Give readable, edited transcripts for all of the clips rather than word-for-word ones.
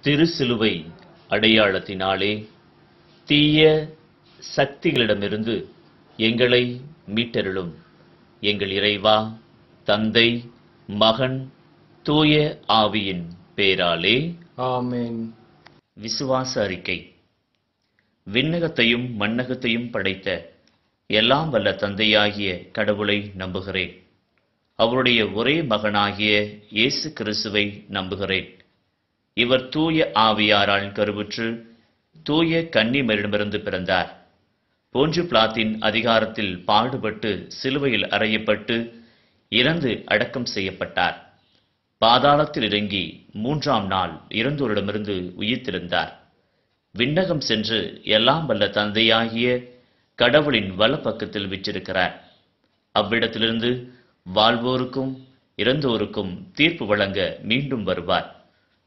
திருசிலுவை அடையாளத்தினாலே தீய சக்திகளிடமிருந்து எங்களை மீட்டருளும். எங்கள் இறைவா, தந்தை, மகன், தூய ஆவியின் பேராலே ஆமென். விசுவாச அறிக்கை. விண்ணகத்தையும் மண்ணகத்தையும் படைத்த எல்லாம் வல்ல தந்தையாகிய கடவுளை நம்புகிறேன். அவருடைய ஒரே மகனாகிய இயேசு கிறிஸ்துவை நம்புகிறேன். இவர் தூய ஆவியாரால் கருவுற்று தூய கன்னிமரிடமிருந்து பிறந்தார். போஞ்சு பிலாத்தின் அதிகாரத்தில் பாடுபட்டு சிலுவையில் அறையப்பட்டு இறந்து அடக்கம் செய்யப்பட்டார். பாதாளத்தில் இறங்கி 3ஆம் நாள் இறந்தோரிடமிருந்து உயிர்த்தெழுந்தார். விண்ணகம் சென்று எல்லாம் வல்ல தந்தையாகிய கடவுளின் வலப்பக்கத்தில் வீற்றிருக்கிறார். அவ்விடத்திலிருந்து வாழ்வோருக்கும் இறந்தோருக்கும் தீர்ப்பு வழங்க மீண்டும் வருவார்.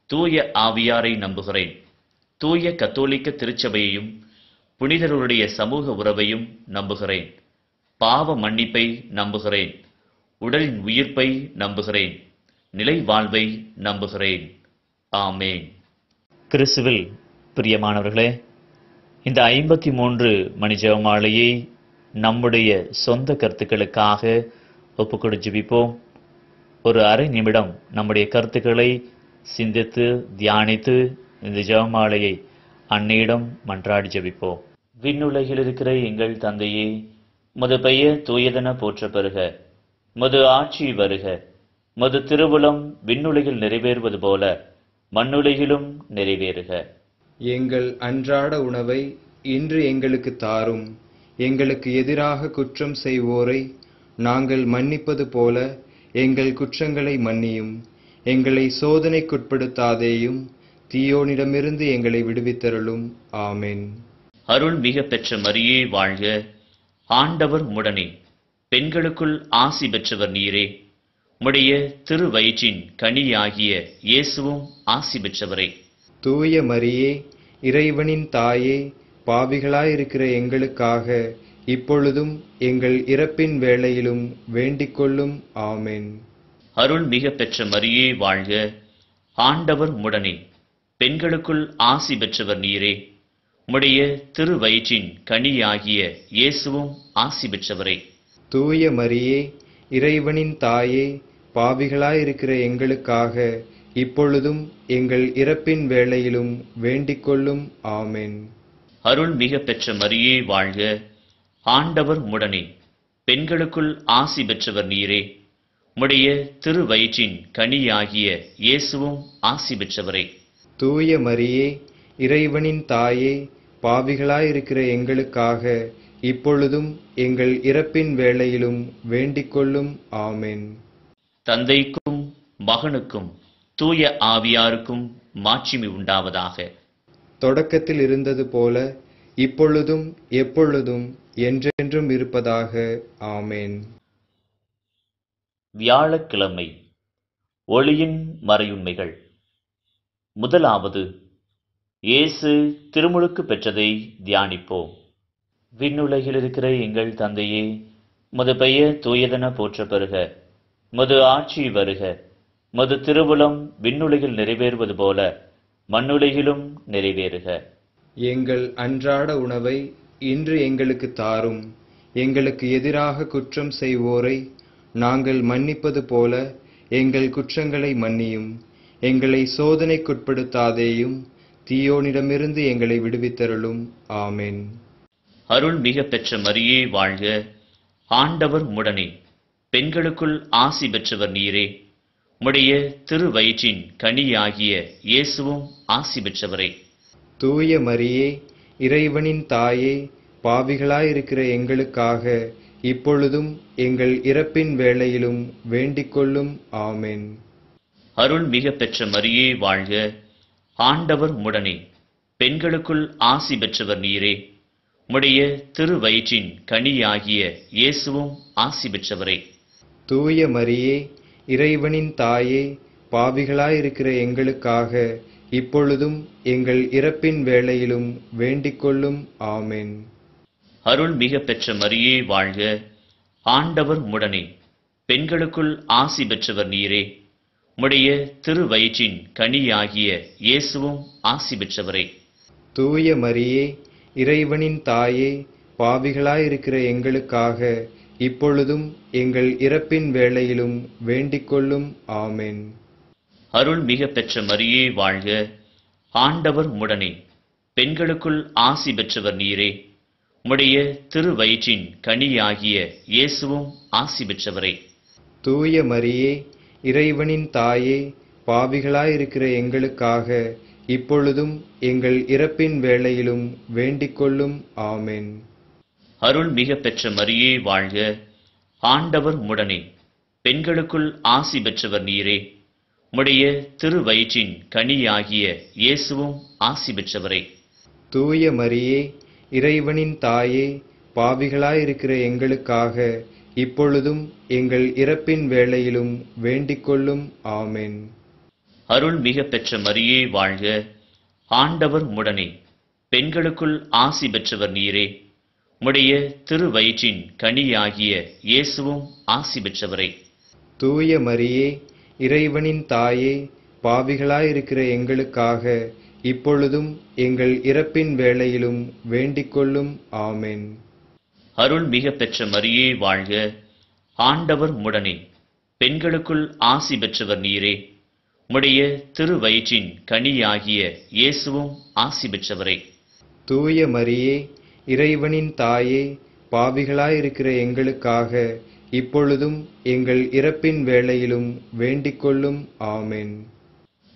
தூய ஆவியாரை நம்புகிறேன். தூய கத்தோலிக்க திருச்சபையையும் புனிதர்களுடைய சமூக உறவையும் நம்புகிறேன். பாவ மன்னிப்பை நம்புகிறேன். உடலின் உயிர்ப்பை நம்புகிறேன். நிலை வாழ்வை நம்புகிறேன். ஆமேன். கிறிஸ்துவில் பிரியமானவர்களே, இந்த 53 மணி ஜெபமாலையை நம்முடைய சொந்த கருத்துக்களுக்காக ஒப்புக்கொடு ஜெபிப்போம். ஒரு அரை நிமிடம் நம்முடைய கருத்துக்களை சிந்தித்து தியானித்து இந்த ஜெபமாலையை அன்னையிடம் மன்றாடி ஜெபிப்போம். விண்ணுலகில் இருக்கிற எங்கள் தந்தையே, உமது பெயர் தூயதென போற்ற பெறுக. உமது ஆட்சி வருக. உமது திருவுளம் விண்ணுலகில் நிறைவேறுவது போல மண்ணுலகிலும் நிறைவேறுக. எங்கள் அன்றாட உணவை இன்று எங்களுக்கு தாரும். எங்களுக்கு எதிராக குற்றம் செய்வோரை நாங்கள் மன்னிப்பது போல எங்கள் குற்றங்களை மன்னியும். எங்களை சோதனைக்குட்படுத்தாதேயும், தீயோனிடமிருந்து எங்களை விடுவித்தருளும். ஆமென். அருள் மிக பெற்ற மரியே வாழ்க. ஆண்டவர் உம்முடனே, பெண்களுக்குள் ஆசி பெற்றவர் நீரே. உம்முடைய திருவயிற்றின் கனியாகிய இயேசுவும் ஆசி பெற்றவரே. தூய மரியே, இறைவனின் தாயே, பாவிகளாயிருக்கிற எங்களுக்காக இப்பொழுதும் எங்கள் இறப்பின் வேளையிலும் வேண்டிக்கொள்ளும். ஆமென். அருள் மிக பெற்ற மரியே வாழ்க. ஆண்டவர் உம்முடனே, பெண்களுக்குள் ஆசி பெற்றவர் நீரே. உம்முடைய திருவயிற்றின் கனியாகிய இயேசுவும் ஆசி பெற்றவரே. தூய மரியே, இறைவனின் தாயே, பாவிகளாயிருக்கிற எங்களுக்காக இப்பொழுதும் எங்கள் இறப்பின் வேளையிலும் வேண்டிக்கொள்ளும். ஆமென். அருள் மிக பெற்ற மரியே வாழ்க. ஆண்டவர் உம்முடனே, பெண்களுக்குள் ஆசி பெற்றவர் நீரே. உம்முடைய திருவயிற்றின் கனியாகிய இயேசுவும் ஆசி பெற்றவரே. தூய மரியே, இறைவனின் தாயே, பாவிகளாயிருக்கிற எங்களுக்காக இப்பொழுதும் எங்கள் இறப்பின் வேளையிலும் வேண்டிக்கொள்ளும். ஆமென். தந்தைக்கும் மகனுக்கும் தூய ஆவியாருக்கும் மாட்சிமை உண்டாவதாக. தொடக்கத்தில் இருந்தது போல இப்பொழுதும் எப்பொழுதும் என்றென்றும் இருப்பதாக. ஆமென். வியாழக்கிழமை. ஒளியின் மறையுண்மைகள். முதலாவது, இயேசு திருமுழுக்கு பெற்றதை தியானிப்போம். விண்ணுலகில் இருக்கிற எங்கள் தந்தையே, உமது பெயர் தூயதென போற்ற பெறுக. உமது ஆட்சி வருக. உமது திருவுளம் விண்ணுலகில் நிறைவேறுவது போல மண்ணுலகிலும் நிறைவேறுக. எங்கள் அன்றாட உணவை இன்று எங்களுக்கு தாரும். எங்களுக்கு எதிராக குற்றம் செய்வோரை நாங்கள் மன்னிப்பது போல எங்கள் குற்றங்களை மன்னியும். எங்களை சோதனைக்குட்படுத்தாதேயும், தீயோனிடமிருந்து எங்களை விடுவித்தருளும். ஆமென். அருள் மிக பெற்ற மரியே வாழ்க. ஆண்டவர் உம்முடனே, பெண்களுக்குள் ஆசி பெற்றவர் நீரே. உம்முடைய திருவயிற்றின் கனியாகிய இயேசுவும் ஆசி பெற்றவரே. தூய மரியே, இறைவனின் தாயே, பாவிகளாயிருக்கிற எங்களுக்காக இப்பொழுதும் எங்கள் இறப்பின் வேளையிலும் வேண்டிக்கொள்ளும். ஆமென். அருள் மிக பெற்ற மரியே வாழ்க. ஆண்டவர் உம்முடனே, பெண்களுக்குள் ஆசி பெற்றவர் நீரே. உம்முடைய திருவயிற்றின் கனியாகிய இயேசுவும் ஆசி பெற்றவரே. தூய மரியே, இறைவனின் தாயே, பாவிகளாயிருக்கிற எங்களுக்காக இப்பொழுதும் எங்கள் இறப்பின் வேளையிலும் வேண்டிக்கொள்ளும். ஆமென். அருள் மிக பெற்ற மரியே வாழ்க. ஆண்டவர் உம்முடனே, பெண்களுக்குள் ஆசி பெற்றவர் நீரே. உம்முடைய திருவயிற்றின் கனியாகிய இயேசுவும் ஆசி பெற்றவரே. தூய மரியே, இறைவனின் தாயே, பாவிகளாயிருக்கிற எங்களுக்காக இப்பொழுதும் எங்கள் இறப்பின் வேளையிலும் வேண்டிக்கொள்ளும். ஆமென். அருள் மிக பெற்ற மரியே வாழ்க. ஆண்டவர் உம்முடனே, பெண்களுக்குள் ஆசி பெற்றவர் நீரே. உம்முடைய திருவயிற்றின் கனியாகிய இயேசுவும் ஆசி பெற்றவரே. தூய மரியே, இறைவனின் தாயே, பாவிகளாயிருக்கிற எங்களுக்காக இப்பொழுதும் எங்கள் இறப்பின் வேளையிலும் வேண்டிக்கொள்ளும். ஆமென். அருள் மிக பெற்ற மரியே வாழ்க. ஆண்டவர் உம்முடனே, பெண்களுக்குள் ஆசி பெற்றவர் நீரே. உம்முடைய திருவயிற்றின் கனியாகிய இயேசுவும் ஆசி பெற்றவரே. தூய மரியே, இறைவனின் தாயே, பாவிகளாயிருக்கிற எங்களுக்காக இப்பொழுதும் எங்கள் இறப்பின் வேளையிலும் வேண்டிக்கொள்ளும். ஆமென். அருள் மிக பெற்ற மரியே வாழ்க. ஆண்டவர் உம்முடனே, பெண்களுக்குள் ஆசி பெற்றவர் நீரே. உம்முடைய திருவயிற்றின் கனியாகிய இயேசுவும் ஆசி பெற்றவரே. தூய மரியே, இறைவனின் தாயே, பாவிகளாயிருக்கிற எங்களுக்காக இப்பொழுதும் எங்கள் இறப்பின் வேளையிலும் வேண்டிக்கொள்ளும். ஆமென். அருள் மிக பெற்ற மரியே வாழ்க. ஆண்டவர் உம்முடனே, பெண்களுக்குள் ஆசி பெற்றவர் நீரே. உம்முடைய திருவயிற்றின் கனியாகிய இயேசுவும் ஆசி பெற்றவரே. தூய மரியே, இறைவனின் தாயே, பாவிகளாயிருக்கிற எங்களுக்காக இப்பொழுதும் எங்கள் இறப்பின் வேளையிலும் வேண்டிக்கொள்ளும். ஆமென்.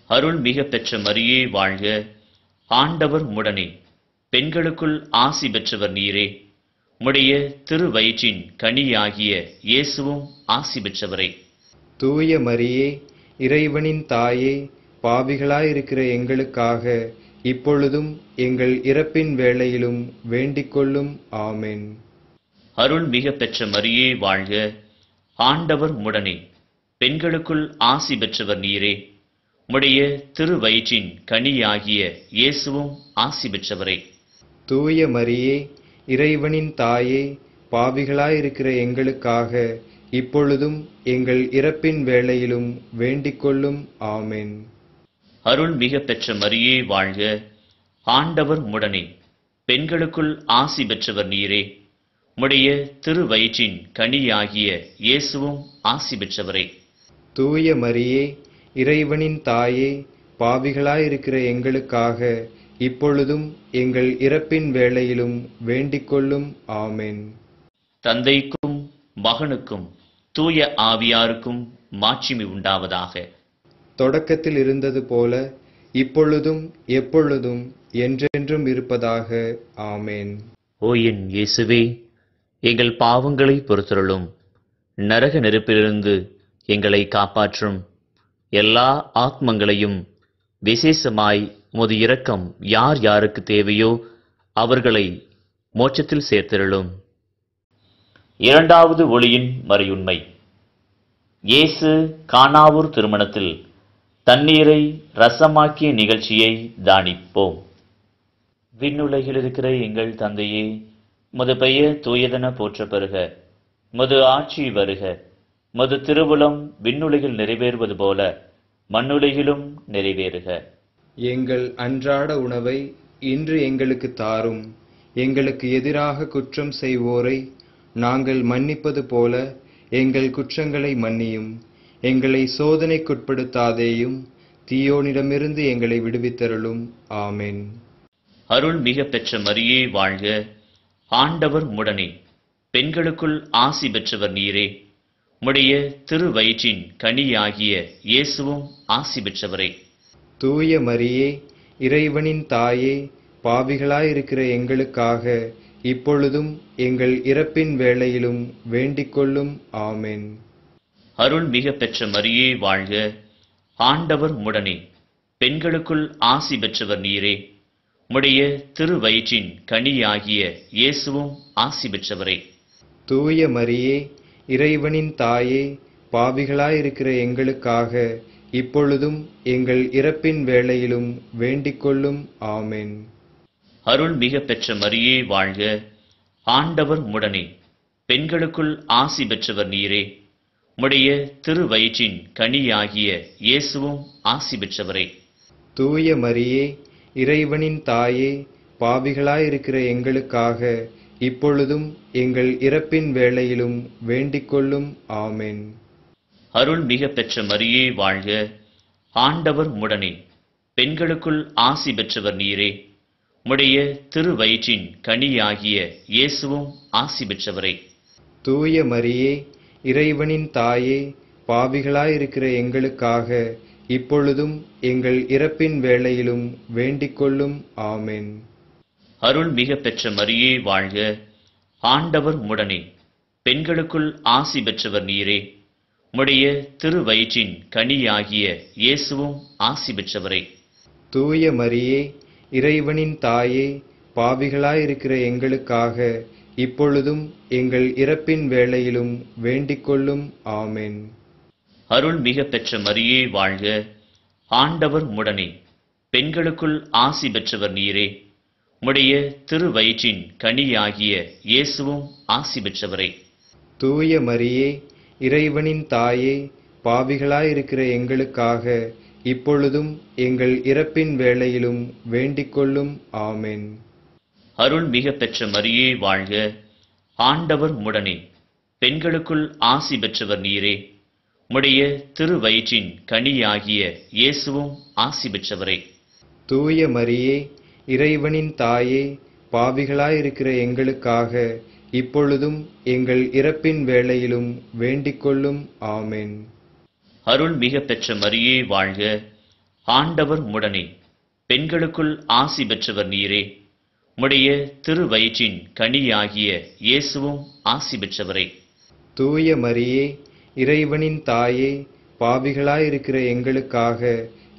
அருள் மிக பெற்ற மரியே வாழ்க. ஆண்டவர் உம்முடனே, பெண்களுக்குள் ஆசி பெற்றவர் நீரே. உம்முடைய திருவயிற்றின் கனியாகிய இயேசுவும் ஆசி பெற்றவரே. தூய மரியே, இறைவனின் தாயே, பாவிகளாயிருக்கிற எங்களுக்காக இப்பொழுதும் எங்கள் இறப்பின் வேளையிலும் வேண்டிக்கொள்ளும். ஆமென். அருள் மிக பெற்ற மரியே வாழ்க. ஆண்டவர் உம்முடனே, பெண்களுக்குள் ஆசி பெற்றவர் நீரே. உம்முடைய திருவயிற்றின் கனியாகிய இயேசுவும் ஆசி பெற்றவரே. தூய மரியே, இறைவனின் தாயே, பாவிகளாயிருக்கிற எங்களுக்காக இப்பொழுதும் எங்கள் இறப்பின் வேளையிலும் வேண்டிக்கொள்ளும். ஆமென். அருள் மிக பெற்ற மரியே வாழ்க. ஆண்டவர் உம்முடனே, பெண்களுக்குள் ஆசி பெற்றவர் நீரே. உம்முடைய திருவயிற்றின் கனியாகிய இயேசுவும் ஆசி பெற்றவரே. தூய மரியே, இறைவனின் தாயே, பாவிகளாயிருக்கிற எங்களுக்காக இப்பொழுதும் எங்கள் இறப்பின் வேளையிலும் வேண்டிக்கொள்ளும். ஆமென். தந்தைக்கும் மகனுக்கும் தூய ஆவியாருக்கும் மாட்சிமை உண்டாவதாக. தொடக்கத்தில் இருந்தது போல இப்பொழுதும் எப்பொழுதும் என்றென்றும் இருப்பதாக. ஆமென். ஓ என் இயேசுவே, எங்கள் பாவங்களை பொறுத்தருளும். நரக நெருப்பிலிருந்து எங்களை காப்பாற்றும். எல்லா ஆத்மங்களையும், விசேஷமாய் உமது இரக்கம் யார் யாருக்கு தேவையோ அவர்களை மோட்சத்தில் சேர்த்திருளும். இரண்டாவது ஒளியின் மறையுண்மை. இயேசு கானாவூர் திருமணத்தில் தண்ணீரை ரசமாக்கிய நிகழ்ச்சியை தானிப்போம். விண்ணுலகில் இருக்கிற எங்கள் தந்தையே, உமது பெயர் தூயதென போற்றப் பெறுக. உமது ஆட்சி வருக. உமது திருவுளம் விண்ணுலகில் நிறைவேறுவது போல மண்ணுலகிலும் நிறைவேறுக. எங்கள் அன்றாட உணவை இன்று எங்களுக்கு தாரும். எங்களுக்கு எதிராக குற்றம் செய்வோரை நாங்கள் மன்னிப்பது போல எங்கள் குற்றங்களை மன்னியும். எங்களை சோதனைக்குட்படுத்தாதேயும், தீயோனிடமிருந்து எங்களை விடுவித்தருளும். ஆமென். அருள் மிக பெற்ற மரியே வாழ்க. ஆண்டவர் உம்முடனே, பெண்களுக்குள் ஆசி பெற்றவர் நீரே. உம்முடைய திருவயிற்றின் கனியாகிய இயேசுவும் ஆசி பெற்றவரே. தூய மரியே, இறைவனின் தாயே, பாவிகளாயிருக்கிற எங்களுக்காக இப்பொழுதும் எங்கள் இறப்பின் வேளையிலும் வேண்டிக்கொள்ளும். ஆமென். அருள் மிக பெற்ற மரியே வாழ்க. ஆண்டவர் உம்முடனே, பெண்களுக்குள் ஆசி பெற்றவர் நீரே. உம்முடைய திருவயிற்றின் கனியாகிய இயேசுவும் ஆசி பெற்றவரே. தூய மரியே, இறைவனின் தாயே, பாவிகளாயிருக்கிற எங்களுக்காக இப்பொழுதும் எங்கள் இறப்பின் வேளையிலும் வேண்டிக்கொள்ளும். ஆமென். அருள் மிக பெற்ற மரியே வாழ்க. ஆண்டவர் உம்முடனே, பெண்களுக்குள் ஆசி பெற்றவர் நீரே. உம்முடைய திருவயிற்றின் கனியாகிய இயேசுவும் ஆசி பெற்றவரே. தூய மரியே, இறைவனின் தாயே, பாவிகளாயிருக்கிற எங்களுக்காக இப்பொழுதும் எங்கள் இறப்பின் வேளையிலும் வேண்டிக்கொள்ளும். ஆமென். அருள் மிக பெற்ற மரியே வாழ்க. ஆண்டவர் உம்முடனே, பெண்களுக்குள் ஆசி பெற்றவர் நீரே. உம்முடைய திருவயிற்றின் கனியாகிய இயேசுவும் ஆசி பெற்றவரே. தூய மரியே, இறைவனின் தாயே, பாவிகளாயிருக்கிற எங்களுக்காக இப்பொழுதும் எங்கள் இறப்பின் வேளையிலும் வேண்டிக்கொள்ளும். ஆமென். அருள் மிக பெற்ற மரியே வாழ்க. ஆண்டவர் உம்முடனே, பெண்களுக்குள் ஆசி பெற்றவர் நீரே. உம்முடைய திருவயிற்றின் கனியாகிய இயேசுவும் ஆசி பெற்றவரே. தூய மரியே, இறைவனின் தாயே, பாவிகளாயிருக்கிற எங்களுக்காக இப்பொழுதும் எங்கள் இறப்பின் வேளையிலும் வேண்டிக்கொள்ளும். ஆமென். அருள் மிக பெற்ற மரியே வாழ்க. ஆண்டவர் உம்முடனே, பெண்களுக்குள் ஆசி பெற்றவர் நீரே. உம்முடைய திருவயிற்றின் கனியாகிய இயேசுவும் ஆசி பெற்றவரே. தூய மரியே, இறைவனின் தாயே, பாவிகளாயிருக்கிற எங்களுக்காக இப்பொழுதும் எங்கள் இறப்பின் வேளையிலும் வேண்டிக்கொள்ளும். ஆமென். அருள் மிக பெற்ற மரியே வாழ்க. ஆண்டவர் உம்முடனே, பெண்களுக்குள் ஆசி பெற்றவர் நீரே. உம்முடைய திருவயிற்றின் கனியாகிய இயேசுவும் ஆசி பெற்றவரே. தூய மரியே, இறைவனின் தாயே, பாவிகளாயிருக்கிற எங்களுக்காக இப்பொழுதும் எங்கள் இறப்பின் வேளையிலும் வேண்டிக்கொள்ளும். ஆமென். அருள் மிக பெற்ற மரியே வாழ்க. ஆண்டவர் உம்முடனே, பெண்களுக்குள் ஆசி பெற்றவர் நீரே. உம்முடைய திருவயிற்றின் கனியாகிய இயேசுவும் ஆசி பெற்றவரே. தூய மரியே, இறைவனின் தாயே, பாவிகளாயிருக்கிற எங்களுக்காக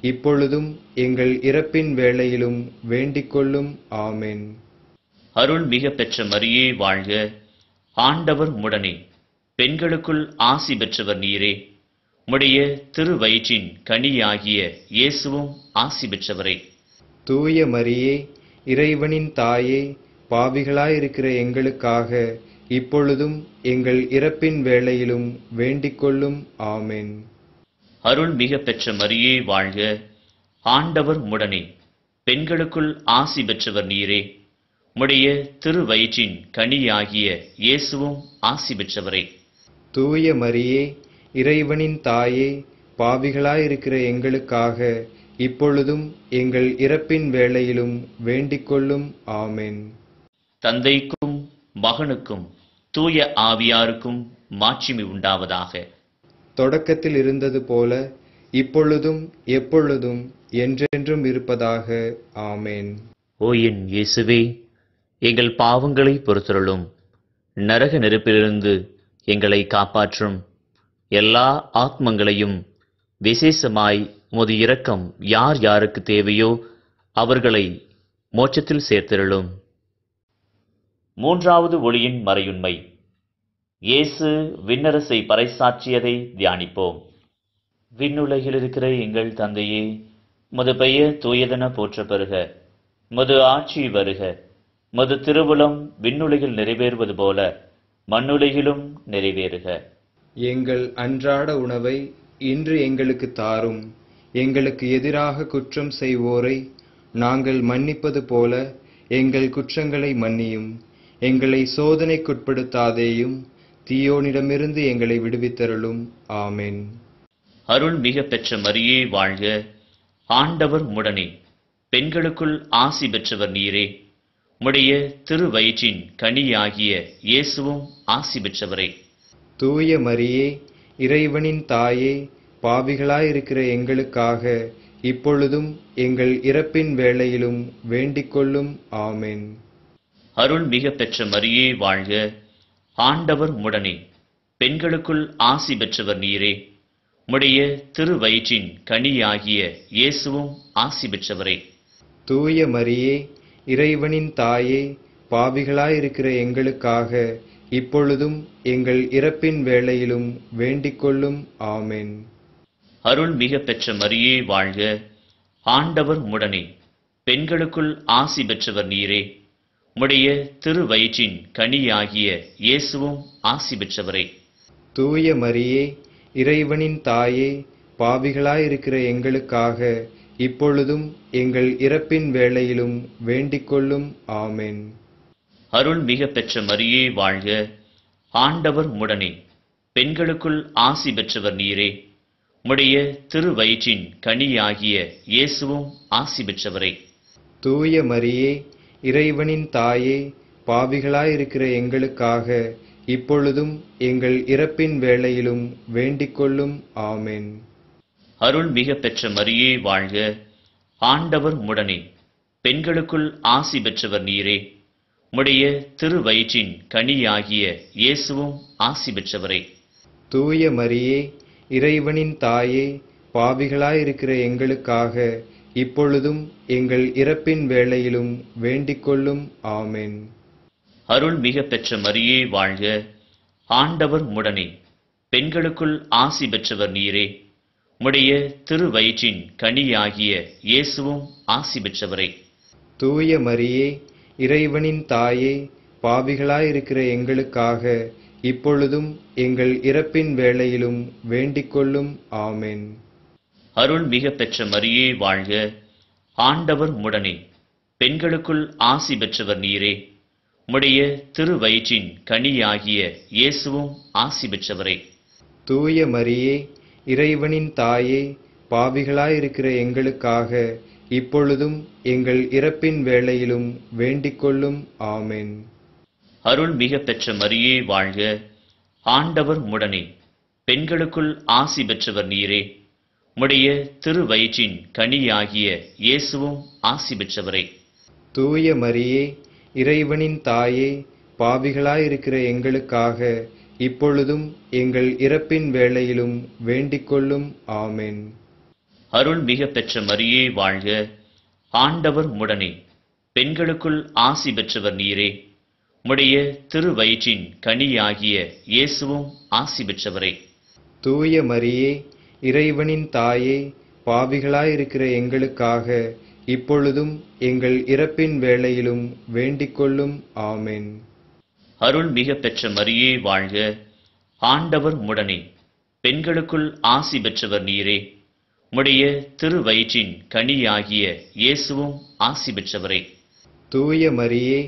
இப்பொழுதும் எங்கள் இறப்பின் வேளையிலும் வேண்டிக்கொள்ளும். ஆமென். அருள் மிக பெற்ற மரியே வாழ்க. ஆண்டவர் உம்முடனே, பெண்களுக்குள் ஆசி பெற்றவர் நீரே. உம்முடைய திருவயிற்றின் கனியாகிய இயேசுவும் ஆசி பெற்றவரே. தூய மரியே, இறைவனின் தாயே, பாவிகளாயிருக்கிற எங்களுக்காக இப்பொழுதும் எங்கள் இறப்பின் வேளையிலும் வேண்டிக்கொள்ளும். ஆமென். அருள் மிக பெற்ற மரியே வாழ்க. ஆண்டவர் உம்முடனே, பெண்களுக்குள் ஆசி பெற்றவர் நீரே. உம்முடைய திருவயிற்றின் கனியாகிய இயேசுவும் ஆசி பெற்றவரே. தூய மரியே, இறைவனின் தாயே, பாவிகளாயிருக்கிற எங்களுக்காக இப்பொழுதும் எங்கள் இறப்பின் வேளையிலும் வேண்டிக்கொள்ளும். ஆமென். தந்தைக்கும் மகனுக்கும் தூய ஆவியாருக்கும் மாட்சிமை உண்டாவதாக. தொடக்கத்தில் இருந்தது போல இப்பொழுதும் எப்பொழுதும் என்றென்றும் இருப்பதாக. ஆமென். ஓ என் இயேசுவே, எங்கள் பாவங்களை பொறுத்தருளும். நரக நெருப்பிலிருந்து எங்களை காப்பாற்றும். எல்லா ஆத்மங்களையும் விசேஷமாய் உமது இரக்கம் யார் யாருக்கு தேவையோ அவர்களை மோட்சத்தில் சேர்த்திருளும். மூன்றாவது ஒளியின் மறையுண்மை. இயேசு விண்ணரசை பறைசாற்றியதை தியானிப்போம். விண்ணுலகில் இருக்கிற எங்கள் தந்தையே, உமது பெயர் தூயதென போற்ற பெறுக. உமது ஆட்சி வருக. உமது திருவுளம் விண்ணுலகில் நிறைவேறுவது போல மண்ணுலகிலும் நிறைவேறுக. எங்கள் அன்றாட உணவை இன்று எங்களுக்கு தாரும். எங்களுக்கு எதிராக குற்றம் செய்வோரை நாங்கள் மன்னிப்பது போல எங்கள் குற்றங்களை மன்னியும். எங்களை சோதனைக்குட்படுத்தாதேயும், தீயோனிடமிருந்து எங்களை விடுவித்தருளும். ஆமென். அருள் மிக பெற்ற மரியே வாழ்க. ஆண்டவர் உம்முடனே, பெண்களுக்குள் ஆசி பெற்றவர் நீரே. உம்முடைய திருவயிற்றின் கனியாகிய இயேசுவும் ஆசி பெற்றவரே. தூய மரியே, இறைவனின் தாயே, பாவிகளாயிருக்கிற எங்களுக்காக இப்பொழுதும் எங்கள் இறப்பின் வேளையிலும் வேண்டிக்கொள்ளும். ஆமென். அருள் மிக பெற்ற மரியே வாழ்க. ஆண்டவர் உம்முடனே, பெண்களுக்குள் ஆசி பெற்றவர் நீரே. உம்முடைய திருவயிற்றின் கனியாகிய இயேசுவும் ஆசி பெற்றவரே. தூய மரியே, இறைவனின் தாயே, பாவிகளாயிருக்கிற எங்களுக்காக இப்பொழுதும் எங்கள் இறப்பின் வேளையிலும் வேண்டிக்கொள்ளும். ஆமென். அருள் மிக பெற்ற மரியே வாழ்க. ஆண்டவர் உம்முடனே, பெண்களுக்குள் ஆசி பெற்றவர் நீரே. உம்முடைய திருவயிற்றின் கனியாகிய இயேசுவும் ஆசி பெற்றவரே. தூய மரியே, இறைவனின் தாயே, பாவிகளாயிருக்கிற எங்களுக்காக இப்பொழுதும் எங்கள் இறப்பின் வேளையிலும் வேண்டிக்கொள்ளும். ஆமென். அருள் மிக பெற்ற மரியே வாழ்க. ஆண்டவர் உம்முடனே, பெண்களுக்குள் ஆசி பெற்றவர் நீரே. உம்முடைய திருவயிற்றின் கனியாகிய இயேசுவும் ஆசி பெற்றவரே. தூய மரியே, இறைவனின் தாயே, பாவிகளாயிருக்கிற எங்களுக்காக இப்பொழுதும் எங்கள் இறப்பின் வேளையிலும் வேண்டிக்கொள்ளும். ஆமென். அருள் மிக பெற்ற மரியே வாழ்க. ஆண்டவர் உம்முடனே, பெண்களுக்குள் ஆசி பெற்றவர் நீரே. உம்முடைய திருவயிற்றின் கனியாகிய இயேசுவும் ஆசி பெற்றவரே. தூய மரியே, இறைவனின் தாயே, பாவிகளாயிருக்கிற எங்களுக்காக இப்பொழுதும் எங்கள் இறப்பின் வேளையிலும் வேண்டிக்கொள்ளும். ஆமென். அருள் மிக பெற்ற மரியே வாழ்க. ஆண்டவர் உம்முடனே, பெண்களுக்குள் ஆசி பெற்றவர் நீரே. உம்முடைய திருவயிற்றின் கனியாகிய இயேசுவும் ஆசி பெற்றவரே. தூய மரியே, இறைவனின் தாயே, பாவிகளாயிருக்கிற எங்களுக்காக இப்பொழுதும் எங்கள் இறப்பின் வேளையிலும் வேண்டிக்கொள்ளும். ஆமென். அருள் மிக பெற்ற மரியே வாழ்க. ஆண்டவர் உம்முடனே, பெண்களுக்குள் ஆசி பெற்றவர் நீரே. உம்முடைய திருவயிற்றின் கனியாகிய இயேசுவும் ஆசி பெற்றவரே. தூய மரியே, இறைவனின் தாயே, பாவிகளாயிருக்கிற எங்களுக்காக இப்பொழுதும் எங்கள் இறப்பின் வேளையிலும் வேண்டிக்கொள்ளும். ஆமென். அருள் மிக பெற்ற மரியே வாழ்க. ஆண்டவர் உம்முடனே, பெண்களுக்குள் ஆசி பெற்றவர் நீரே. உம்முடைய திருவயிற்றின் கனியாகிய இயேசுவும் ஆசி பெற்றவரே. தூய மரியே, இறைவனின் தாயே, பாவிகளாயிருக்கிற எங்களுக்காக இப்பொழுதும் எங்கள் இறப்பின் வேளையிலும் வேண்டிக்கொள்ளும். ஆமென். அருள் மிக பெற்ற மரியே வாழ்க. ஆண்டவர் உம்முடனே, பெண்களுக்குள் ஆசி பெற்றவர் நீரே. உம்முடைய திருவயிற்றின் கனியாகிய இயேசுவும் ஆசி பெற்றவரே. தூய மரியே, இறைவனின் தாயே, பாவிகளாயிருக்கிற எங்களுக்காக இப்பொழுதும் எங்கள் இறப்பின் வேளையிலும் வேண்டிக்கொள்ளும். ஆமென். அருள் மிக பெற்ற மரியே வாழ்க. ஆண்டவர் உம்முடனே, பெண்களுக்குள் ஆசி பெற்றவர் நீரே. உம்முடைய திருவயிற்றின் கனியாகிய இயேசுவும் ஆசி பெற்றவரே. தூய மரியே,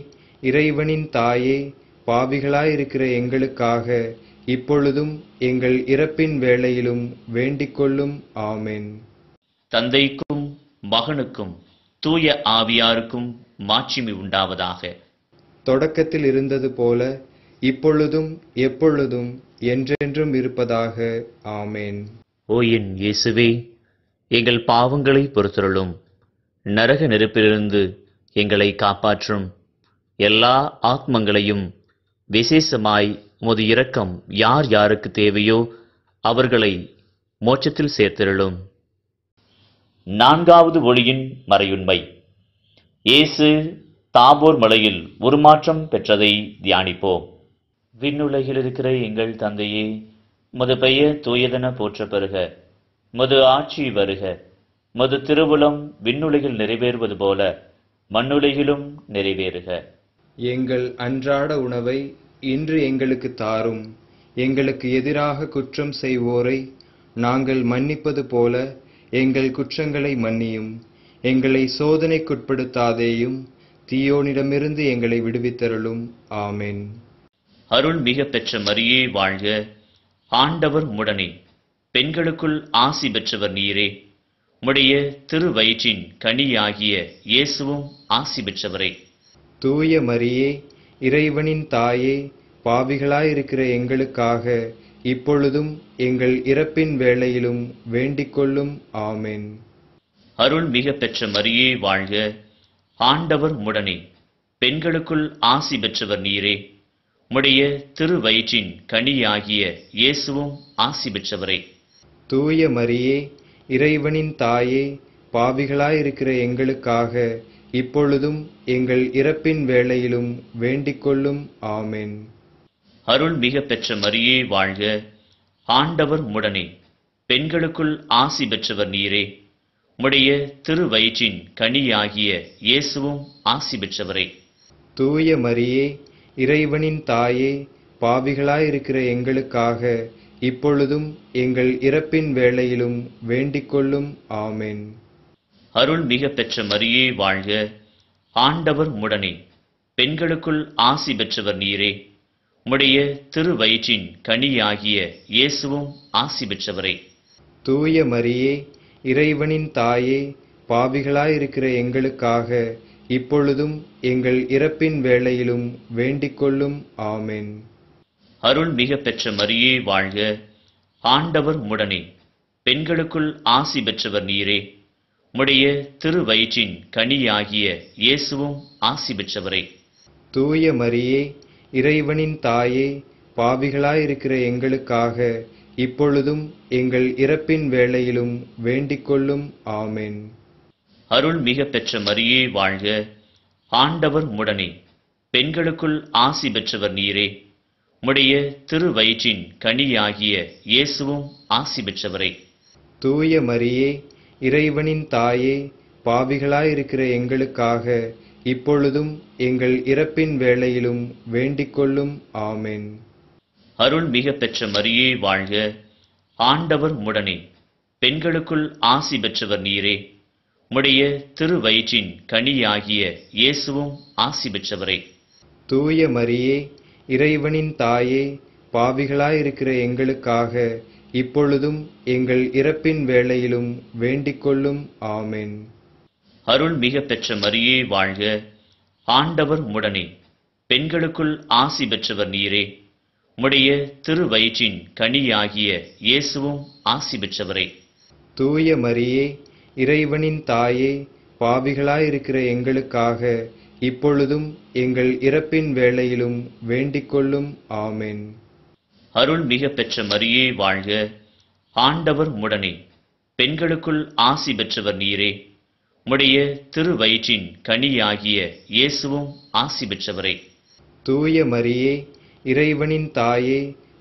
இறைவனின் தாயே, பாவிகளாயிருக்கிற எங்களுக்காக இப்பொழுதும் எங்கள் இறப்பின் வேளையிலும் வேண்டிக்கொள்ளும். ஆமென். தந்தைக்கும் மகனுக்கும் தூய ஆவியாருக்கும் மாட்சிமை உண்டாவதாக. தொடக்கத்தில் இருந்தது போல இப்பொழுதும் எப்பொழுதும் என்றென்றும் இருப்பதாக. ஆமென். ஓ என் இயேசுவே, எங்கள் பாவங்களை பொறுத்தருளும். நரக நெருப்பிலிருந்து எங்களை காப்பாற்றும். எல்லா ஆத்மங்களையும், விசேஷமாய் உமது இரக்கம் யார் யாருக்கு தேவையோ அவர்களை மோட்சத்தில் சேர்த்திருளும். நான்காவது ஒளியின் மறையுண்மை. இயேசு தாபோர் மலையில் உருமாற்றம் பெற்றதை தியானிப்போம். விண்ணுலகில் இருக்கிற எங்கள் தந்தையே, உமது பெயர் தூயதென போற்றப் பெறுக. உமது ஆட்சி வருக. உமது திருவுளம் விண்ணுலகில் நிறைவேறுவது போல மண்ணுலகிலும் நிறைவேறுக. எங்கள் அன்றாட உணவை இன்று எங்களுக்கு தாரும். எங்களுக்கு எதிராக குற்றம் செய்வோரை நாங்கள் மன்னிப்பது போல எங்கள் குற்றங்களை மன்னியும். எங்களை சோதனைக்குட்படுத்தாதேயும், தீயோனிடமிருந்து எங்களை விடுவித்தருளும். ஆமென். அருள் மிக பெற்ற மரியே வாழ்க. ஆண்டவர் உம்முடனே, பெண்களுக்குள் ஆசி பெற்றவர் நீரே. உம்முடைய திருவயிற்றின் கனியாகிய இயேசுவும் ஆசி பெற்றவரே. தூய மரியே, இறைவனின் தாயே, பாவிகளாயிருக்கிற எங்களுக்காக இப்பொழுதும் எங்கள் இறப்பின் வேளையிலும் வேண்டிக்கொள்ளும். ஆமென். அருள் மிக பெற்ற மரியே வாழ்க. ஆண்டவர் உம்முடனே, பெண்களுக்குள் ஆசி பெற்றவர் நீரே. உம்முடைய திருவயிற்றின் கனியாகிய இயேசுவும் ஆசி பெற்றவரே. தூய மரியே, இறைவனின் தாயே, பாவிகளாயிருக்கிற எங்களுக்காக இப்பொழுதும் எங்கள் இறப்பின் வேளையிலும் வேண்டிக்கொள்ளும். ஆமென். அருள் மிக பெற்ற மரியே வாழ்க. ஆண்டவர் உம்முடனே, பெண்களுக்குள் ஆசி பெற்றவர் நீரே. உம்முடைய திருவயிற்றின் கனியாகிய இயேசுவும் ஆசி பெற்றவரே. தூய மரியே, இறைவனின் தாயே, பாவிகளாயிருக்கிற எங்களுக்காக இப்பொழுதும் எங்கள் இறப்பின் வேளையிலும் வேண்டிக்கொள்ளும். ஆமென். அருள் மிக பெற்ற மரியே வாழ்க. ஆண்டவர் உம்முடனே, பெண்களுக்குள் ஆசி பெற்றவர் நீரே. உம்முடைய திருவயிற்றின் கனியாகிய இயேசுவும் ஆசி பெற்றவரே. தூய மரியே, இறைவனின் தாயே, பாவிகளாயிருக்கிற எங்களுக்காக இப்பொழுதும் எங்கள் இறப்பின் வேளையிலும் வேண்டிக்கொள்ளும். ஆமென். அருள் மிக பெற்ற மரியே வாழ்க. ஆண்டவர் உம்முடனே, பெண்களுக்குள் ஆசி பெற்றவர் நீரே. உம்முடைய திருவயிற்றின் கனியாகிய இயேசுவும் ஆசி பெற்றவரே. தூய மரியே, இறைவனின் தாயே, பாவிகளாயிருக்கிற எங்களுக்காக இப்பொழுதும் எங்கள் இறப்பின் வேளையிலும் வேண்டிக்கொள்ளும். ஆமென். அருள் மிக பெற்ற மரியே வாழ்க. ஆண்டவர் உம்முடனே, பெண்களுக்குள் ஆசி பெற்றவர் நீரே. உம்முடைய திருவயிற்றின் கனியாகிய இயேசுவும் ஆசி பெற்றவரே. தூய மரியே, இறைவனின் தாயே, பாவிகளாயிருக்கிற எங்களுக்காக இப்பொழுதும் எங்கள் இறப்பின் வேளையிலும் வேண்டிக்கொள்ளும். ஆமென். அருள் மிக பெற்ற மரியே வாழ்க. ஆண்டவர் உம்முடனே, பெண்களுக்குள் ஆசி பெற்றவர் நீரே. உம்முடைய திருவயிற்றின் கனியாகிய இயேசுவும் ஆசி பெற்றவரே. தூய மரியே, இறைவனின் தாயே, பாவிகளாயிருக்கிற எங்களுக்காக இப்பொழுதும் எங்கள் இறப்பின் வேளையிலும் வேண்டிக்கொள்ளும். ஆமென். அருள் மிக பெற்ற மரியே வாழ்க. ஆண்டவர் உம்முடனே, பெண்களுக்குள் ஆசி பெற்றவர் நீரே. உம்முடைய திருவயிற்றின் கனியாகிய இயேசுவும் ஆசி பெற்றவரே. தூய மரியே, இறைவனின் தாயே, பாவிகளாயிருக்கிற எங்களுக்காக இப்பொழுதும் எங்கள் இறப்பின் வேளையிலும் வேண்டிக்கொள்ளும். ஆமென். அருள் மிக பெற்ற மரியே வாழ்க. ஆண்டவர் உம்முடனே, பெண்களுக்குள் ஆசி பெற்றவர் நீரே. உம்முடைய திருவயிற்றின் கனியாகிய இயேசுவும் ஆசி பெற்றவரே. தூய மரியே, இறைவனின் தாயே,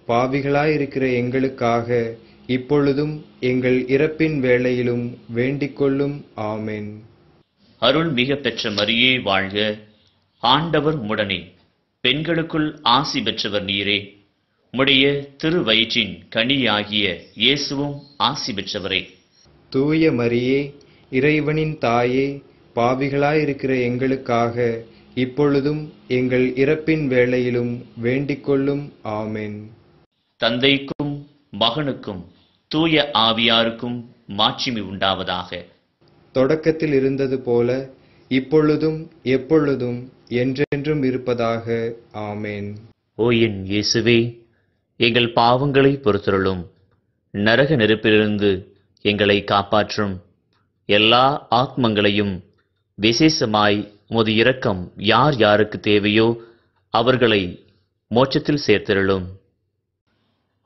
பாவிகளாயிருக்கிற எங்களுக்காக இப்பொழுதும் எங்கள் இறப்பின் வேளையிலும் வேண்டிக்கொள்ளும். ஆமென். அருள் மிக பெற்ற மரியே வாழ்க. ஆண்டவர் உம்முடனே, பெண்களுக்குள் ஆசி பெற்றவர் நீரே. உம்முடைய திருவயிற்றின் கனியாகிய இயேசுவும் ஆசி பெற்றவரே. தூய மரியே, இறைவனின் தாயே, பாவிகளாயிருக்கிற எங்களுக்காக இப்பொழுதும் எங்கள் இறப்பின் வேளையிலும் வேண்டிக்கொள்ளும். ஆமென். தந்தைக்கும் மகனுக்கும் தூய ஆவியாருக்கும் மாட்சிமை உண்டாவதாக. தொடக்கத்தில் இருந்தது போல இப்பொழுதும் எப்பொழுதும் என்றென்றும் இருப்பதாக. ஆமென். ஓ என் இயேசுவே, எங்கள் பாவங்களை பொறுத்தருளும். நரக நெருப்பிலிருந்து எங்களை காப்பாற்றும். எல்லா ஆத்மங்களையும், விசேஷமாய் உமது இரக்கம் யார் யாருக்கு தேவையோ அவர்களை மோட்சத்தில் சேர்த்தருளும்.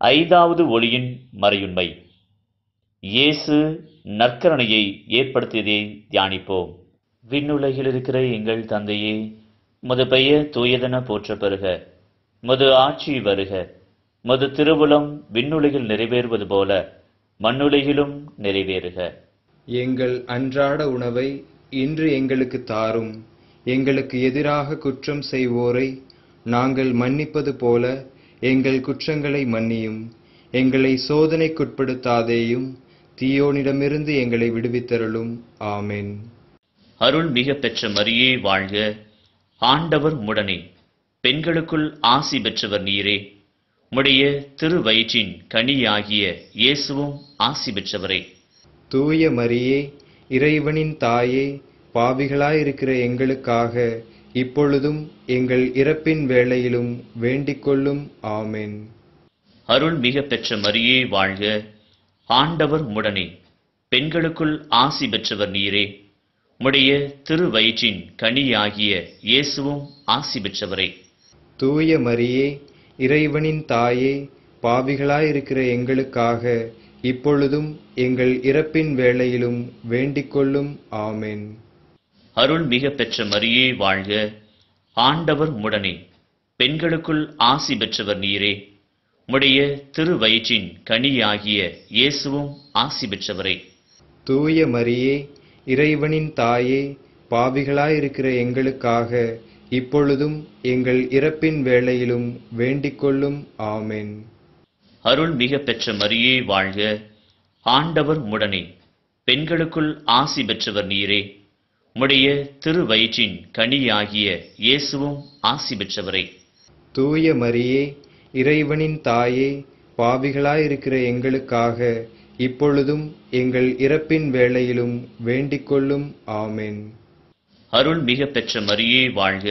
ஐந்தாவது ஒளியின் மறையுண்மை. இயேசு நற்கருணையை ஏற்படுத்தியதை தியானிப்போம். விண்ணுலகில் இருக்கிற எங்கள் தந்தையே, உமது பெயர் தூயதென போற்ற பெறுக. உமது ஆட்சி வருக. உமது திருவுளம் விண்ணுலகில் நிறைவேறுவது போல மண்ணுலகிலும் நிறைவேறுக. எங்கள் அன்றாட உணவை இன்று எங்களுக்கு தாரும். எங்களுக்கு எதிராக குற்றம் செய்வோரை நாங்கள் மன்னிப்பது போல எங்கள் குற்றங்களை மன்னியும். எங்களை சோதனைக்குட்படுத்தாதேயும், தீயோனிடமிருந்து எங்களை விடுவித்தருளும். ஆமென். அருள் மிக பெற்ற மரியே வாழ்க. ஆண்டவர் உம்முடனே, பெண்களுக்குள் ஆசி பெற்றவர் நீரே. உம்முடைய திருவயிற்றின் கனியாகிய இயேசுவும் ஆசி பெற்றவரே. தூய மரியே, இறைவனின் தாயே, பாவிகளாயிருக்கிற எங்களுக்காக இப்பொழுதும் எங்கள் இறப்பின் வேளையிலும் வேண்டிக்கொள்ளும். ஆமென். அருள் மிக பெற்ற மரியே வாழ்க. ஆண்டவர் உம்முடனே, பெண்களுக்குள் ஆசி பெற்றவர் நீரே. உம்முடைய திருவயிற்றின் கனியாகிய இயேசுவும் ஆசி பெற்றவரே. தூய மரியே, இறைவனின் தாயே, பாவிகளாயிருக்கிற எங்களுக்காக இப்பொழுதும் எங்கள் இறப்பின் வேளையிலும் வேண்டிக்கொள்ளும். ஆமென். அருள் மிக பெற்ற மரியே வாழ்க. ஆண்டவர் உம்முடனே, பெண்களுக்குள் ஆசி பெற்றவர் நீரே. உம்முடைய திருவயிற்றின் கனியாகிய இயேசுவும் ஆசி பெற்றவரே. தூய மரியே, இறைவனின் தாயே, பாவிகளாயிருக்கிற எங்களுக்காக இப்பொழுதும் எங்கள் இறப்பின் வேளையிலும் வேண்டிக்கொள்ளும். ஆமென். அருள் மிக பெற்ற மரியே வாழ்க. ஆண்டவர் உம்முடனே, பெண்களுக்குள் ஆசி பெற்றவர் நீரே. உம்முடைய திருவயிற்றின் கனியாகிய இயேசுவும் ஆசி பெற்றவரே. தூய மரியே, இறைவனின் தாயே, பாவிகளாயிருக்கிற எங்களுக்காக இப்பொழுதும் எங்கள் இறப்பின் வேளையிலும் வேண்டிக்கொள்ளும். ஆமென். அருள் மிக பெற்ற மரியே வாழ்க.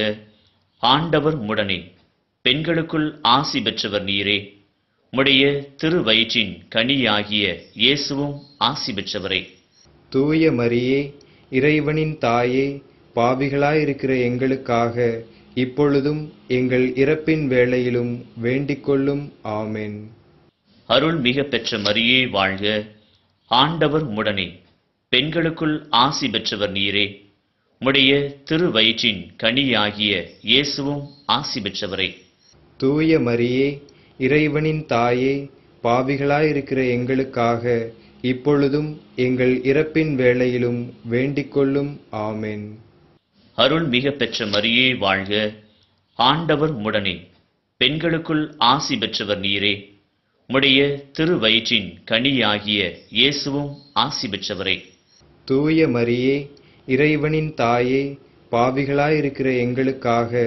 ஆண்டவர் உம்முடனே, பெண்களுக்குள் ஆசி பெற்றவர் நீரே. உம்முடைய திருவயிற்றின் கனியாகிய இயேசுவும் ஆசி பெற்றவரே. தூய மரியே, இறைவனின் தாயே, பாவிகளாயிருக்கிற எங்களுக்காக இப்பொழுதும் எங்கள் இறப்பின் வேளையிலும் வேண்டிக்கொள்ளும். ஆமென். அருள் மிக பெற்ற மரியே வாழ்க. ஆண்டவர் உம்முடனே, பெண்களுக்குள் ஆசி பெற்றவர் நீரே. உம்முடைய திருவயிற்றின் கனியாகிய இயேசுவும் ஆசி பெற்றவரே. தூய மரியே, இறைவனின் தாயே, பாவிகளாயிருக்கிற எங்களுக்காக இப்பொழுதும் எங்கள் இறப்பின் வேளையிலும் வேண்டிக்கொள்ளும். ஆமென். அருள் மிக பெற்ற மரியே வாழ்க. ஆண்டவர் உம்முடனே, பெண்களுக்குள் ஆசி பெற்றவர் நீரே. உம்முடைய திருவயிற்றின் கனியாகிய இயேசுவும் ஆசி பெற்றவரே. தூய மரியே, இறைவனின் தாயே, பாவிகளாயிருக்கிற எங்களுக்காக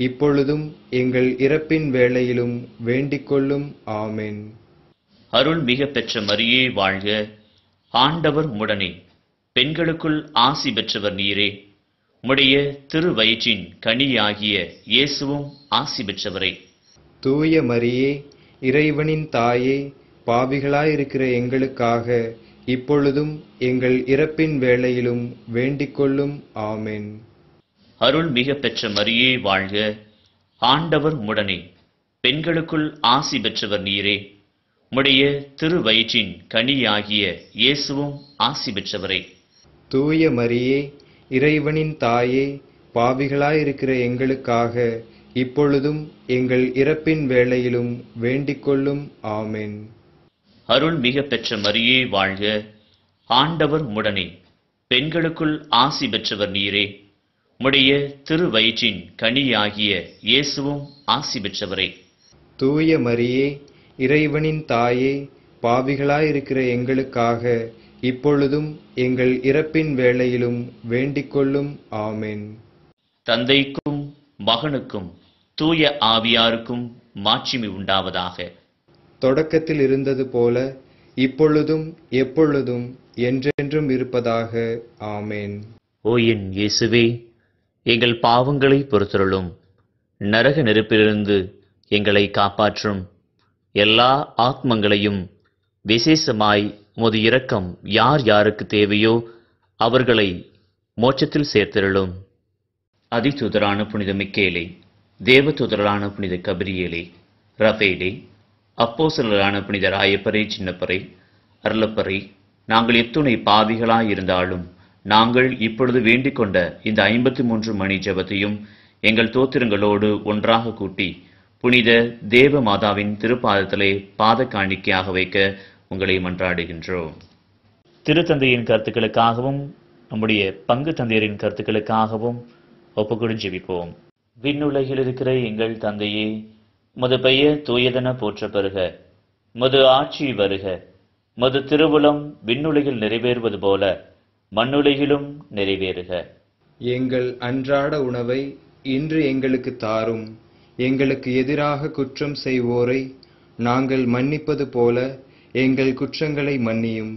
இப்பொழுதும் எங்கள் இறப்பின் வேளையிலும் வேண்டிக்கொள்ளும். ஆமென். அருள் மிக பெற்ற மரியே வாழ்க. ஆண்டவர் உம்முடனே, பெண்களுக்குள் ஆசி பெற்றவர் நீரே. உம்முடைய திருவயிற்றின் கனியாகிய இயேசுவும் ஆசி பெற்றவரே. தூய மரியே, இறைவனின் தாயே, பாவிகளாயிருக்கிற எங்களுக்காக இப்பொழுதும் எங்கள் இறப்பின் வேளையிலும் வேண்டிக்கொள்ளும். ஆமென். அருள் மிக பெற்ற மரியே வாழ்க. ஆண்டவர் உம்முடனே, பெண்களுக்குள் ஆசி பெற்றவர் நீரே. உம்முடைய திருவயிற்றின் கனியாகிய இயேசுவும் ஆசி பெற்றவரே. தூய மரியே, இறைவனின் தாயே, பாவிகளாயிருக்கிற எங்களுக்காக இப்பொழுதும் எங்கள் இறப்பின் வேளையிலும் வேண்டிக்கொள்ளும். ஆமென். அருள் மிக பெற்ற மரியே வாழ்க. ஆண்டவர் உம்முடனே, பெண்களுக்குள் ஆசி பெற்றவர் நீரே. உம்முடைய திருவயிற்றின் கனியாகிய இயேசுவும் ஆசி பெற்றவரே. தூய மரியே, இறைவனின் தாயே, பாவிகளாயிருக்கிற எங்களுக்காக இப்பொழுதும் எங்கள் இறப்பின் வேளையிலும் வேண்டிக்கொள்ளும். ஆமென். தந்தைக்கும் மகனுக்கும் தூய ஆவியாருக்கும் மாட்சிமை உண்டாவதாக. தொடக்கத்தில் இருந்தது போல இப்பொழுதும் எப்பொழுதும் என்றென்றும் இருப்பதாக. ஆமென். ஓ என் இயேசுவே, எங்கள் பாவங்களை பொறுத்தருளும். நரக நெருப்பிலிருந்து எங்களை காப்பாற்றும். எல்லா ஆத்மங்களையும், விசேஷமாய் உமது இரக்கம் யார் யாருக்கு தேவையோ அவர்களை மோட்சத்தில் சேர்த்திருளும். அதிதூதரான புனித மிக்கேலே, தேவதூதரான புனித கபிரியேலே, ரஃபேலே, அப்போஸ்தலரான புனித ராயப்பரே, சின்னப்பரே, அருளப்பரே, நாங்கள் எத்துணை பாவிகளாயிருந்தாலும் நாங்கள் இப்பொழுது வேண்டிக் கொண்ட இந்த 53 மணி ஜெபத்தையும் எங்கள் தோத்திரங்களோடு ஒன்றாக கூட்டி புனித தேவ மாதாவின் திருப்பாதத்திலே பாத காணிக்கையாக வைக்க உங்களை மன்றாடுகின்றோம். திருத்தந்தையின் கருத்துக்களுக்காகவும் நம்முடைய பங்கு தந்தையரின் கருத்துக்களுக்காகவும் ஒப்புக்கொடு ஜெபிப்போம். விண்ணுலகில் இருக்கிற எங்கள் தந்தையே, உமது பெயர் தூயதென போற்ற பெறுக. உமது ஆட்சி வருக. உமது திருவுளம் விண்ணுலகில் நிறைவேறுவது போல மண்ணுலகிலும் நிறைவேறுக. எங்கள் அன்றாட உணவை இன்று எங்களுக்கு தாரும். எங்களுக்கு எதிராக குற்றம் செய்வோரை நாங்கள் மன்னிப்பது போல எங்கள் குற்றங்களை மன்னியும்.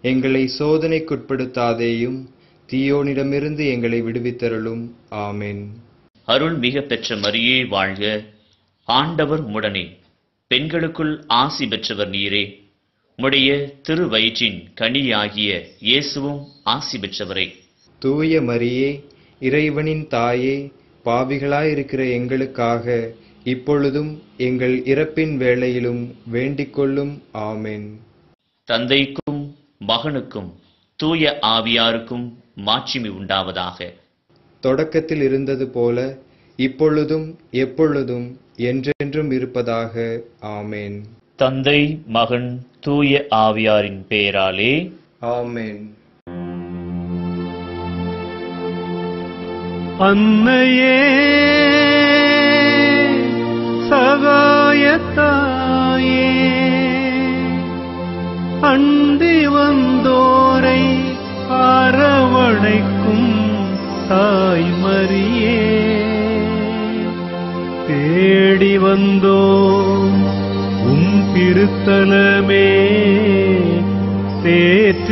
எங்களை சோதனைக்குட்படுத்தாதேயும், தீயோனிடமிருந்து எங்களை விடுவித்தருளும். ஆமென். அருள் மிக பெற்ற மரியே வாழ்க. ஆண்டவர் உம்முடனே, பெண்களுக்குள் ஆசி பெற்றவர் நீரே. உம்முடைய திருவயிற்றின் கனியாகிய இயேசுவும் ஆசி பெற்றவரே. தூய மரியே, இறைவனின் தாயே, பாவிகளாயிருக்கிற எங்களுக்காக இப்பொழுதும் எங்கள் இறப்பின் வேளையிலும் வேண்டிக்கொள்ளும். ஆமென். தந்தைக்கும் மகனுக்கும் தூய ஆவியாருக்கும் மாட்சிமை உண்டாவதாக. தொடக்கத்தில் இருந்தது போல இப்பொழுதும் எப்பொழுதும் என்றென்றும் இருப்பதாக. ஆமென். தந்தை, மகன், தூய ஆவியாரின் பெயராலே ஆமென். அன்னையே, சகாயத்தாயே, தாய் மரியே, தேடி வந்தோம் உம் திருத்தலமே, தேற்றிடுவாயே.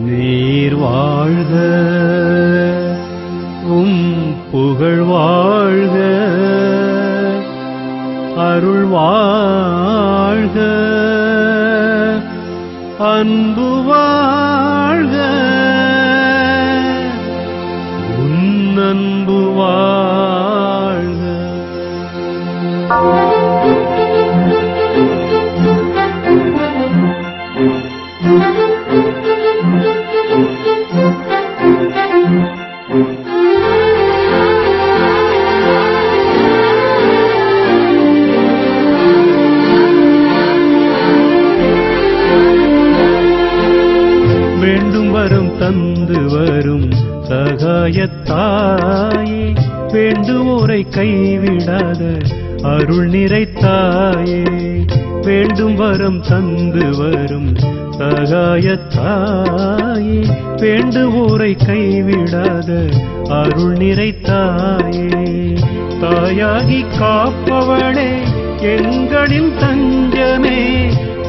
நீர் வாழ்க, உம் புகழ் வாழ்க, அருள் வாழ்க, அன்பு வாழ்க, உன் அன்பு வாழ்க. வேண்டும் வரம் தந்து வரும் சகாயத்தாயே, வேண்டுவோரை கைவிடாத அருள் நிறைத்தாயே. வேண்டும் வரம் தந்து வரும் சகாயத்தாயே, வேண்டுவோரை கைவிடாத அருள் நிறைத்தாயே. தாயாகி காப்பவளே எங்களின் தஞ்சமே,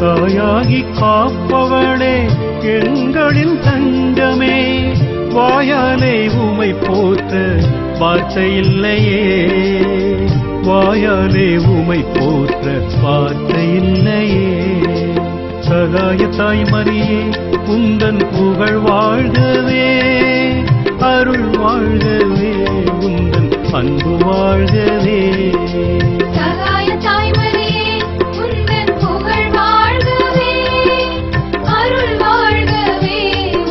தாயாகி காப்பவளே எங்களின் தஞ்சமே. வாயாலே உமை போற்ற வார்த்தை இல்லையே, வாயாலே உமை போற்ற வார்த்தை இல்லையே. சகாய தாய் மரியே, உந்தன் புகழ் வாழ்கவே, அருள் வாழ்கவே, உந்தன் அன்பு வாழ்கவே. சகாய தாய் மரியே, உந்தன் புகழ் வாழ்கவே, அருள் வாழ்கவே,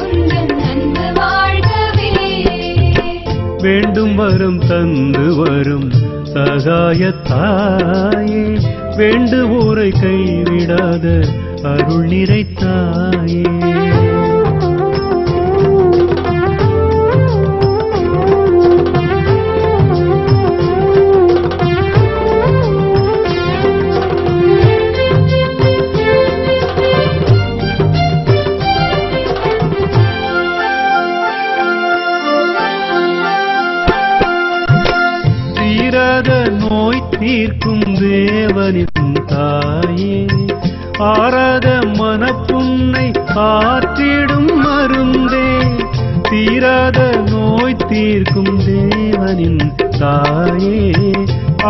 உந்தன் அன்பு வாழ்கவே. வேண்டும் வரம் தந்து வரும் சகாயத்தாயே, வேண்டுவோரை கைவிடாத அருள் நிறைத்தாயே. நோய் தீர்க்கும் தேவனின் தாயே, ஆராத மனப்புண்ணை ஆற்றிடும் மருந்தே. தீராத நோய் தீர்க்கும் தேவனின் தாயே,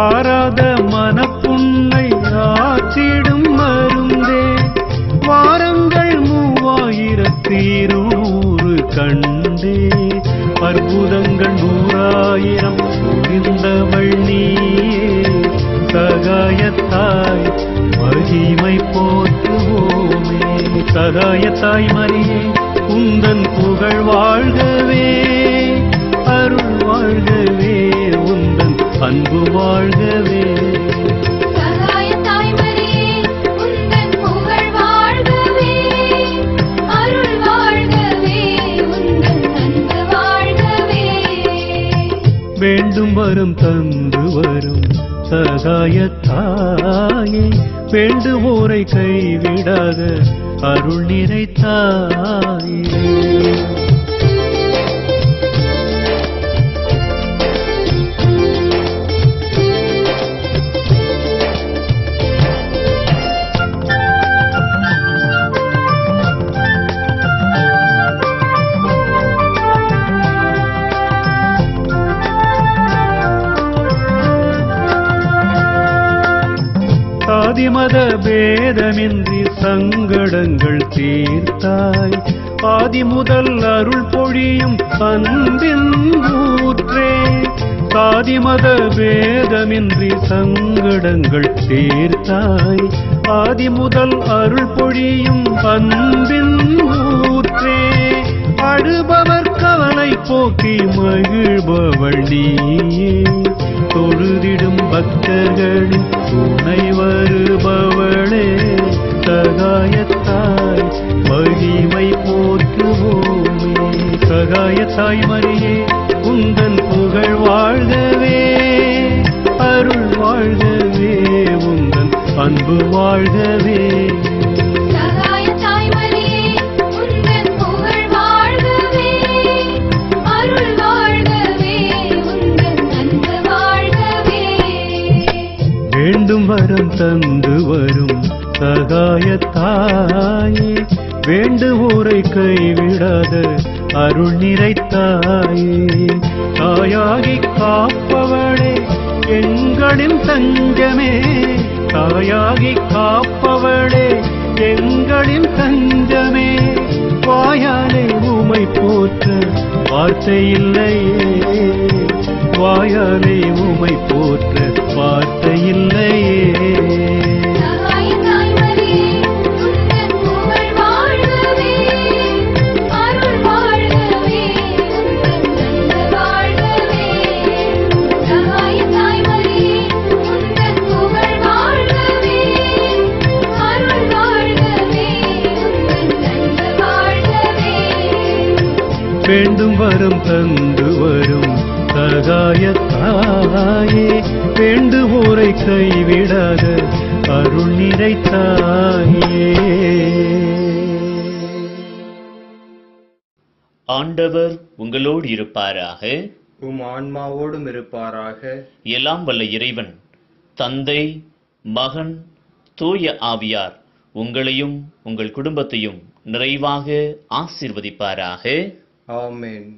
ஆராத மனப்புண்ணை ஆற்றிடும் மருந்தே. வாரங்கள் 3100 கண்டே, அற்புதங்கள் 100,000 புரிந்தவள் நீயே. சகாயத்தாய் மகிமை போற்றுவோமே. சகாயத்தாய் மரியே, உந்தன் புகழ் வாழ்கவே, அருள் வாழ்கவே, உந்தன் அன்பு வாழ்கவே. சகாய தாய் மரியே, உந்தன் புகழ் வாழ்கவே, அருள் வாழ்கவே, உந்தன் அன்பு வாழ்கவே. வேண்டும் வரம் தந்து வரும் சகாயத்தாயே, வேண்டுவோரை கைவிடாத அருள் நிறைத்தாயே. ஆதிமத பேதமின்றி சங்கடங்கள் தீர்த்தாய், ஆதி முதல் அருள் பொழியும் அன்பின் ஊற்றே. ஆதிமத பேதமின்றி சங்கடங்கள் தீர்த்தாய், ஆதி முதல் அருள் பொழியும் அன்பின் ஊற்றே. அழுபவர் கவலை போக்கி மகிழ்பவள் நீயே, தொழுதிடும் பக்தர்களின் துணை வருபவளே. சகாயத்தாய் மகிமை போற்றுவோமே. சகாயத்தாய் மரியே, உந்தன் புகழ் வாழ்கவே, அருள் வாழ்கவே, உந்தன் அன்பு வாழ்கவே. சகாய தாய் மரியே, உந்தன் புகழ் தந்து வரும் சகாயத்தாயே, வேண்டுவோரை கைவிடாத அருள் நிறைத்தாயே, தாயாகி காப்பவளே எங்களின் தஞ்சமே, தாயாகி காப்பவளே எங்களின் தஞ்சமே, வாயாலே உமை போற்ற வார்த்தை இல்லையே, வாயாலே உமை போற்ற வார்த்தை இல்லையே. சகாயத்தாய் மரியே, உந்தன் புகழ் வாழ்கவே, அருள் வாழ்கவே, உந்தன் நன்மை வாழ்கவே. சகாயத்தாய் மரியே, உந்தன் புகழ் வாழ்கவே, அருள் வாழ்கவே, உந்தன் நன்மை வாழ்கவே. வேண்டும் வரம் தந்து வரும் சகாயத்தாயே, வேண்டுவோரை கைவிடாத அருள் நிறைத்தாயே. ஆண்டவர் உங்களோடு இருப்பாராக. உம் ஆன்மாவோடும் இருப்பாராக. எல்லாம் வல்ல இறைவன் தந்தை, மகன், தூய ஆவியார் உங்களையும் உங்கள் குடும்பத்தையும் நிறைவாக ஆசீர்வதிப்பாராக. ஆமென்.